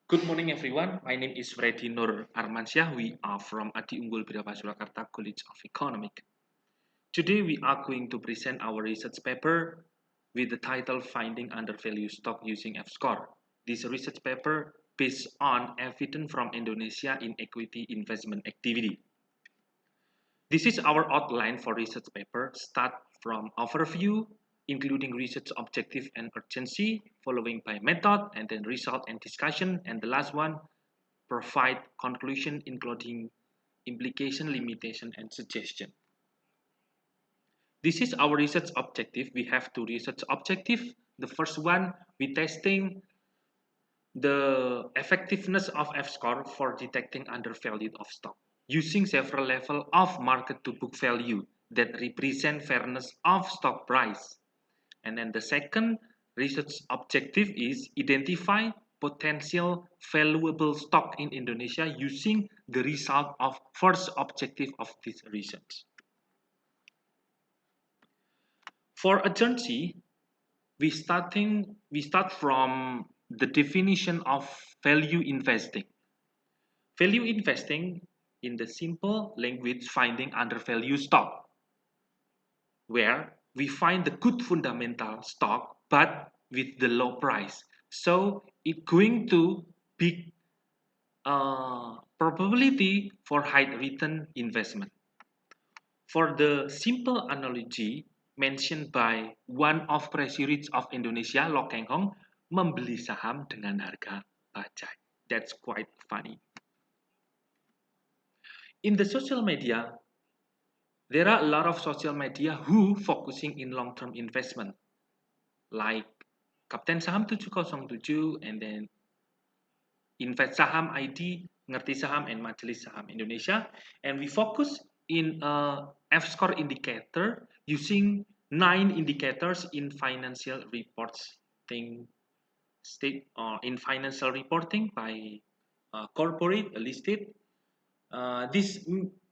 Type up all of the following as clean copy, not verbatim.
Good morning, everyone. My name is Freddy Nur Armansyah. We are from Adi Unggul Bidapa Surakarta College of Economics. Today, we are going to present our research paper with the title Finding Undervalued Stock Using F-score. This research paper based on evidence from Indonesia in equity investment activity. This is our outline for research paper. Start from overview, including research objective and urgency, following by method, and then result and discussion, and the last one, provide conclusion including implication, limitation, and suggestion. This is our research objective. We have two research objectives. The first one, we testing the effectiveness of F-score for detecting undervalued of stock using several levels of market to book value that represent fairness of stock price. And then the second research objective is identify potential valuable stock in Indonesia using the result of first objective of this research. For urgency, we start from the definition of value investing. Value investing in the simple language finding undervalued stock, where we find the good fundamental stock but with the low price. So it's going to be probability for high return investment. For the simple analogy mentioned by one of Presiden of Indonesia, Lo Keng Hong, membeli saham dengan harga bajai. That's quite funny. In the social media, there are a lot of social media who focusing in long-term investment, like Kapten Saham 707 and then Invest Saham ID, Ngerti Saham, and Majelis Saham Indonesia. And we focus in a F-score indicator using 9 indicators in financial reports in financial reporting by corporate listed. This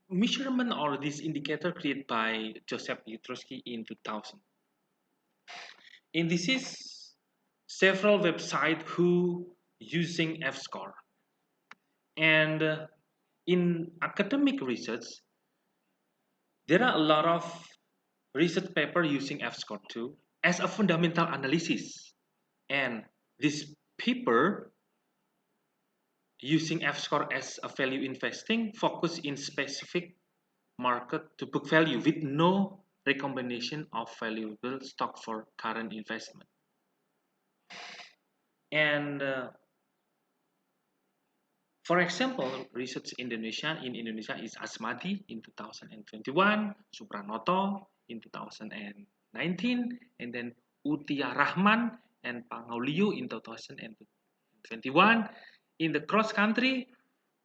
measurement or this indicator created by Joseph Yutrowski in 2000. And this is several websites who using F-score. And in academic research, there are a lot of research paper using F-score too as a fundamental analysis. And this paper using F-score as a value investing focus in specific market to book value with no recombination of valuable stock for current investment. And for example, research in Indonesia is Asmadi in 2021, Supranoto in 2019, and then Utia Rahman and Pangaulio in 2021. In the cross country,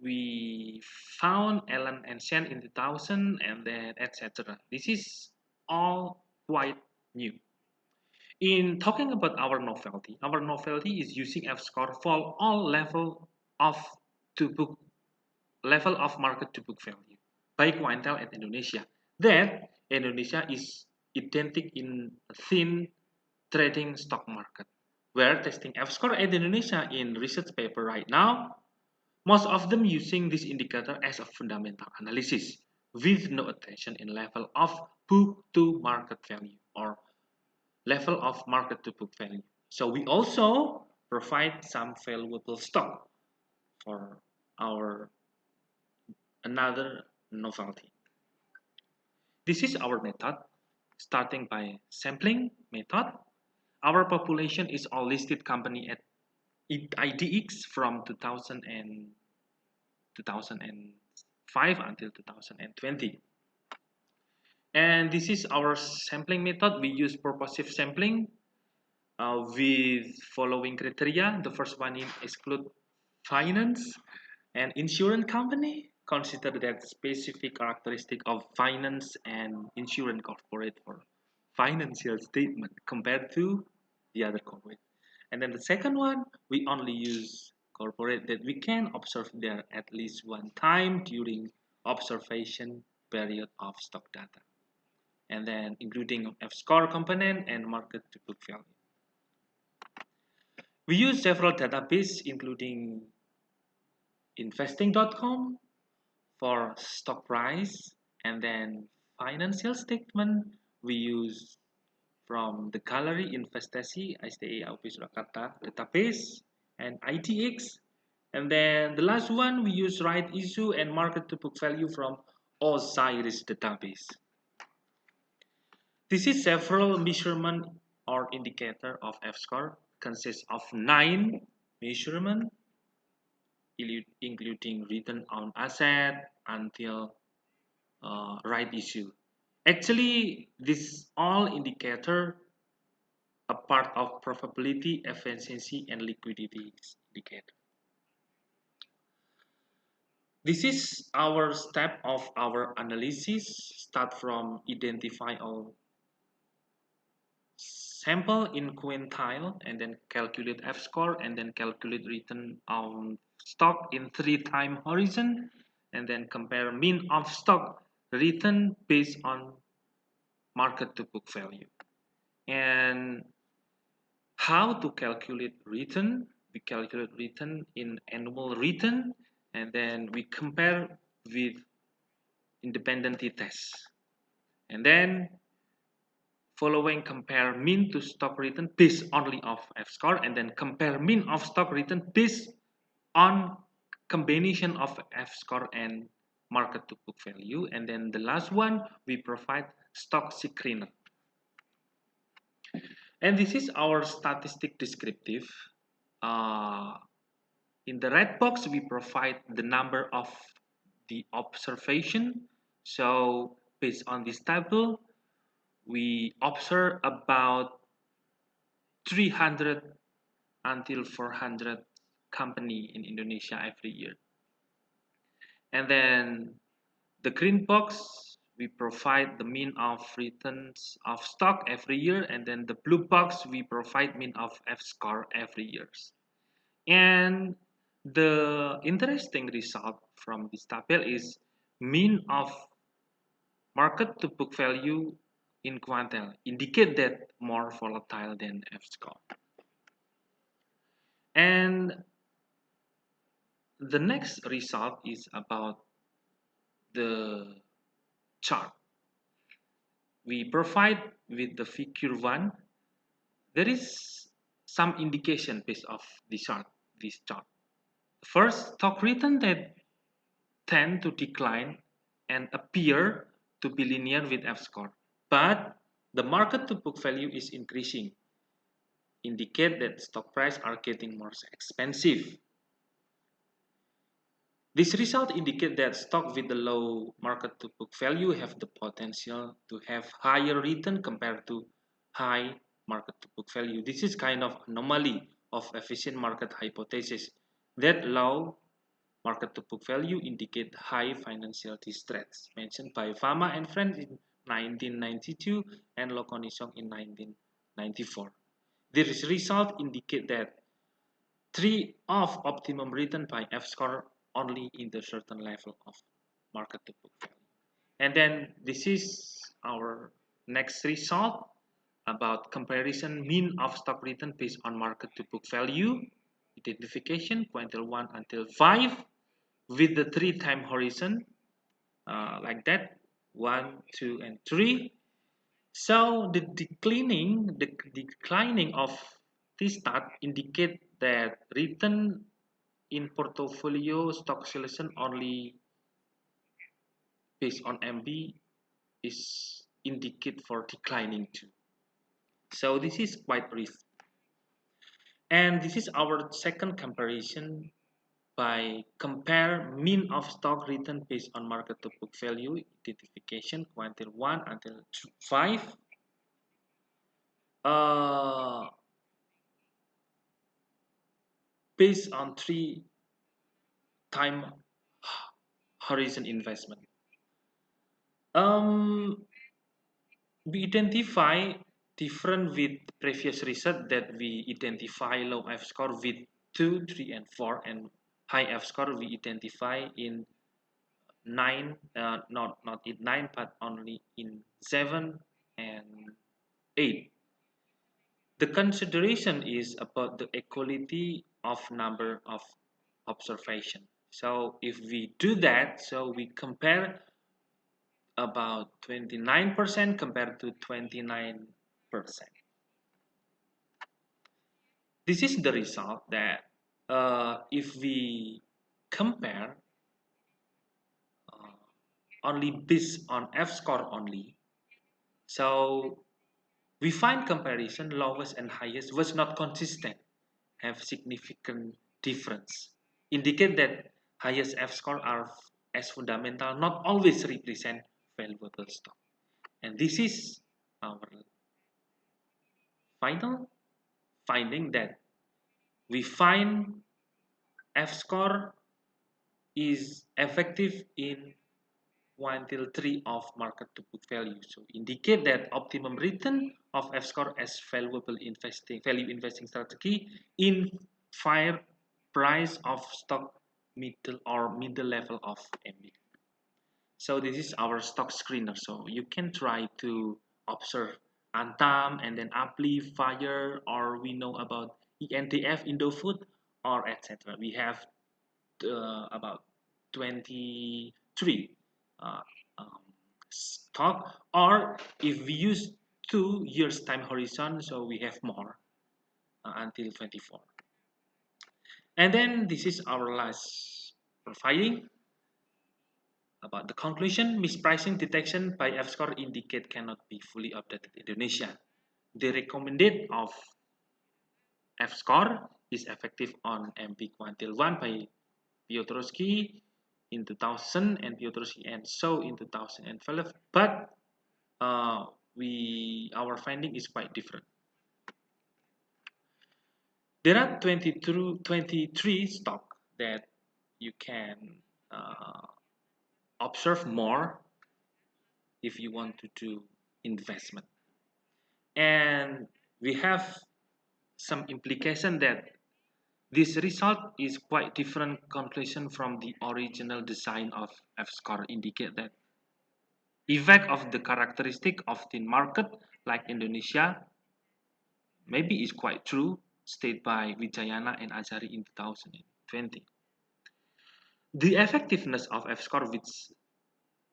we found Ellen and Shen in 2000, and then etc. This is all quite new. In talking about our novelty is using F-score for all of to book level of market to book value by quintile at Indonesia. That Indonesia is identical in thin trading stock market. Where testing F-score at Indonesia in research paper right now, most of them using this indicator as a fundamental analysis with no attention in level of book to market value or level of market to book value. So we also provide some valuable stock for our another novelty. This is our method, starting by sampling method. Our population is all listed company at IDX from 2005 until 2020. And this is our sampling method. We use purposive sampling with following criteria. The first one is exclude finance and insurance company. Consider that specific characteristic of finance and insurance corporate for financial statement compared to the other corporate. And then the second one, we only use corporate that we can observe there at least one time during observation period of stock data. And then including F-score component and market to book value. We use several databases including investing.com for stock price, and then financial statement we use from the Gallery Investasi ISTE AUP Surakarta database and ITX. And then the last one we use right issue and market to book value from Osiris database. This is several measurement or indicator of F-score, consists of 9 measurement, including return on asset until right issue. Actually, this all indicator a part of probability, efficiency, and liquidity indicator. This is our step of our analysis. Start from identify all sample in quintile and then calculate F-score and then calculate return on stock in 3 time horizon and then compare mean of stock return based on market to book value. And how to calculate return? We calculate return in annual return and then we compare with independent t-test. And then following compare mean to stock return based only of F-score and then compare mean of stock return based on combination of F-score and market to book value. And then the last one, we provide stock screener. And this is our statistic descriptive. In the red box, we provide the number of the observation. So based on this table, we observe about 300 until 400 company in Indonesia every year. And then the green box, we provide the mean of returns of stock every year. And then the blue box, we provide mean of F-score every year. And the interesting result from this table is mean of market to book value in quantile indicate that more volatile than F-score. And the next result is about the chart. We provide with the figure 1. There is some indication based off this chart. First, stock return that tend to decline and appear to be linear with F-score. But the market to book value is increasing, indicate that stock price are getting more expensive. This result indicate that stock with the low market to book value have the potential to have higher return compared to high market to book value. This is kind of anomaly of efficient market hypothesis that low market to book value indicate high financial distress, mentioned by Fama and friends in 1992 and Lokonisong in 1994. This result indicate that 3 of optimum return by F-score only in the certain level of market to book value. And then this is our next result about comparison mean of stock return based on market to book value, identification, quintile 1 until 5 with the 3 time horizon like that, 1, 2, and 3. So the declining of this start indicate that return in portfolio stock selection only based on MB is indicate for declining too. So this is quite brief. And this is our second comparison by compare mean of stock return based on market to book value identification quantile 1 until 5. Based on 3 time horizon investment. We identify different with previous research that we identify low F-score with 2, 3, and 4, and high F-score we identify in 9, not in 9, but only in 7 and 8. The consideration is about the equality of number of observation. So if we do that, so we compare about 29% compared to 29%. This is the result that if we compare uh, only based on F score only, so we find comparison lowest and highest was not consistent, have significant difference, indicate that highest F score are as fundamental not always represent valuable stock. And this is our final finding that we find F score is effective in 1 till 3 of market to book value. So indicate that optimum return of F score as valuable investing value investing strategy in fair price of stock middle level of MB. So this is our stock screener. So you can try to observe Antam and then Appli, Fire, or we know about ENTF, Indofood, or etc. We have about 23 uh, um, stock, or if we use 2 years time horizon, so we have more until 24. And then this is our last profiling about the conclusion. Mispricing detection by F-score indicate cannot be fully updated in Indonesia. The recommended of F-score is effective on MB Quantil 1 by Piotrowski in 2000 and Piotrowski and So in 2012, but our finding is quite different. There are 23 stock that you can observe more if you want to do investment, and we have some implication that this result is quite different conclusion from the original design of F-score, indicate that effect of the characteristic of the market like Indonesia maybe is quite true, stated by Wijayana and Azari in 2020. The effectiveness of F-score which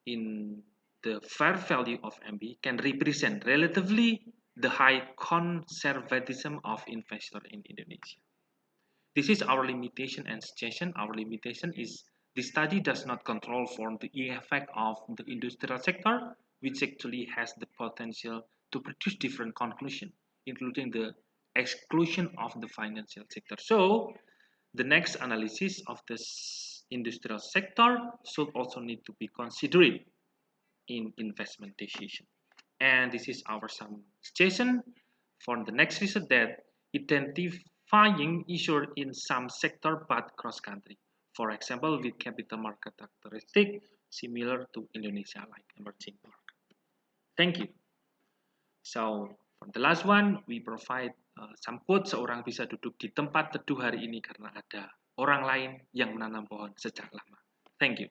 in the fair value of MB can represent relatively the high conservatism of investor in Indonesia. This is our limitation and suggestion. Our limitation is the study does not control for the effect of the industrial sector, which actually has the potential to produce different conclusions, including the exclusion of the financial sector. So, the next analysis of this industrial sector should also need to be considered in investment decision. And this is our suggestion for the next research that identifying issue in some sector but cross country. For example, with capital market characteristic similar to Indonesia like emerging market. Thank you. So for the last one, we provide some quote seorang bisa duduk di tempat teduh hari ini karena ada orang lain yang menanam pohon sejak lama. Thank you.